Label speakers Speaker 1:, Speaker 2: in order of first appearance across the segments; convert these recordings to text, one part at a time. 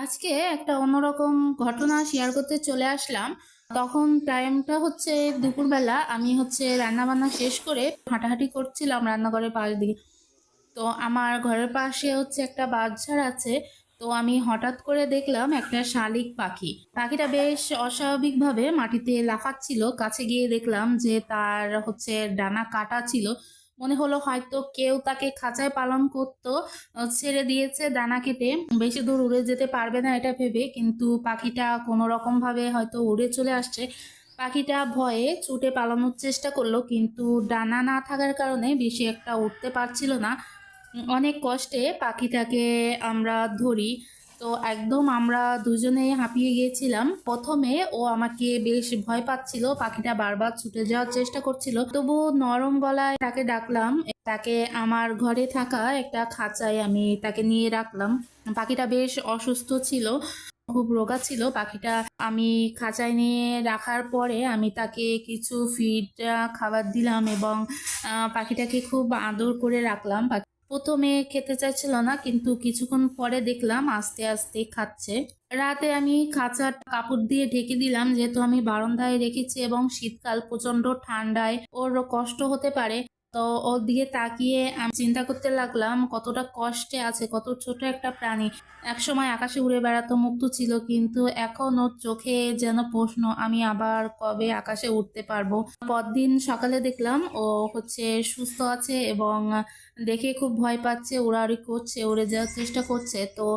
Speaker 1: আজকে একটা অন্যরকম ঘটনা শেয়ার করতে চলে আসলাম। তখন টাইমটা হচ্ছে দুপুরবেলা। আমি রান্নাবান্না শেষ করে হাঁটাহাঁটি করছিলাম রান্নাঘরের পাশ দিয়ে। তো আমার ঘরের পাশে একটা বাঁশঝাড় আছে। তো আমি হঠাৎ করে দেখলাম একটা শালিক পাখি। পাখিটা বেশ অস্বাভাবিকভাবে মাটিতে লাফাচ্ছিল। কাছে গিয়ে দেখলাম যে তার ডানা কাটা ছিল। মনে হলো হয়তো কেউ তাকে খাঁচায় পালন করত, ছেড়ে দিয়েছে ডানা কেটে। বেশি দূর উড়ে যেতে পারবে না এটা ভেবে, কিন্তু পাখিটা কোনো রকমভাবে হয়তো উড়ে চলে আসছে। পাখিটা ভয়ে ছুটে পালানোর চেষ্টা করলো, কিন্তু ডানা না থাকার কারণে বেশি একটা উঠতে পারছিল না। অনেক কষ্টে পাখিটাকে আমরা ধরি। তো একদম আমরা দুজনেই হাঁপিয়ে গিয়েছিলাম। প্রথমে ও আমাকে বেশ ভয় পাচ্ছিল, পাখিটা বারবার ছুটে যাওয়ার চেষ্টা করছিল, তবু নরম গলায় তাকে ডাকলাম। তাকে আমার ঘরে থাকা একটা খাঁচায় আমি তাকে নিয়ে রাখলাম। পাখিটা বেশ অসুস্থ ছিল, খুব রোগা ছিল পাখিটা। আমি খাঁচায় নিয়ে রাখার পরে আমি তাকে কিছু ফিড খাবার দিলাম এবং পাখিটাকে খুব আদর করে রাখলাম। প্রথমে খেতে চাইছিল না, কিন্তু কিছুক্ষণ পরে দেখলাম আস্তে আস্তে খাচ্ছে। রাতে আমি খাঁচার কাপড় দিয়ে ঢেকে দিলাম, যেহেতু আমি বারান্দায় রেখেছি এবং শীতকাল, প্রচন্ড ঠান্ডায় ওর কষ্ট হতে পারে। তো ওর দিকে তাকিয়ে আমি চিন্তা করতে লাগলাম কতটা কষ্টে আছে, কত ছোট একটা প্রাণী। একসময় আকাশে উড়ে বেড়াতো, মুক্ত ছিল, কিন্তু এখন ওর চোখে যেন প্রশ্ন, আমি আবার কবে আকাশে উঠতে পারবো। পরদিন সকালে দেখলাম ও সুস্থ আছে এবং দেখে খুব ভয় পাচ্ছে, উড়াউড়ি করছে, উড়ে যাওয়ার চেষ্টা করছে। তো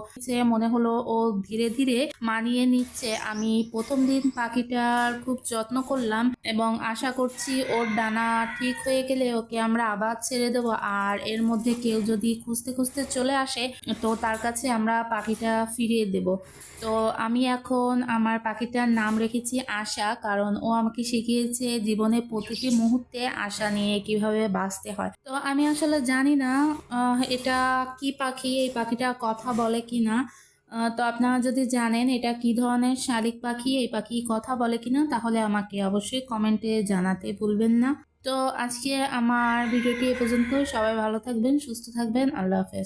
Speaker 1: মনে হলো ও ধীরে ধীরে মানিয়ে নিচ্ছে। আমি প্রথম দিন পাখিটার খুব যত্ন করলাম এবং আশা করছি ওর ডানা ঠিক হয়ে গেলে ওকে আমরা আবার ছেড়ে দেবো। আর এর মধ্যে কেউ যদি খুঁজতে খুঁজতে চলে আসে, তো তার কাছে আমরা পাখিটা ফিরিয়ে দেব। তো আমি এখন আমার পাখিটার নাম রেখেছি আশা, কারণ ও আমাকে শিখিয়েছে জীবনে প্রতিটি মুহূর্তে আশা নিয়ে কিভাবে বাঁচতে হয়। তো আমি আসলে জানি না এটা কি পাখি, এই পাখিটা কথা বলে কি না। তো আপনারা যদি জানেন এটা কি ধরনের শালিক পাখি, এই পাখি কথা বলে কিনা, তাহলে আমাকে অবশ্যই কমেন্টে জানাতে ভুলবেন না। তো আজকে আমার ভিডিওটি এ পর্যন্ত। সবাই ভালো থাকবেন, সুস্থ থাকবেন। আল্লাহ হাফেজ।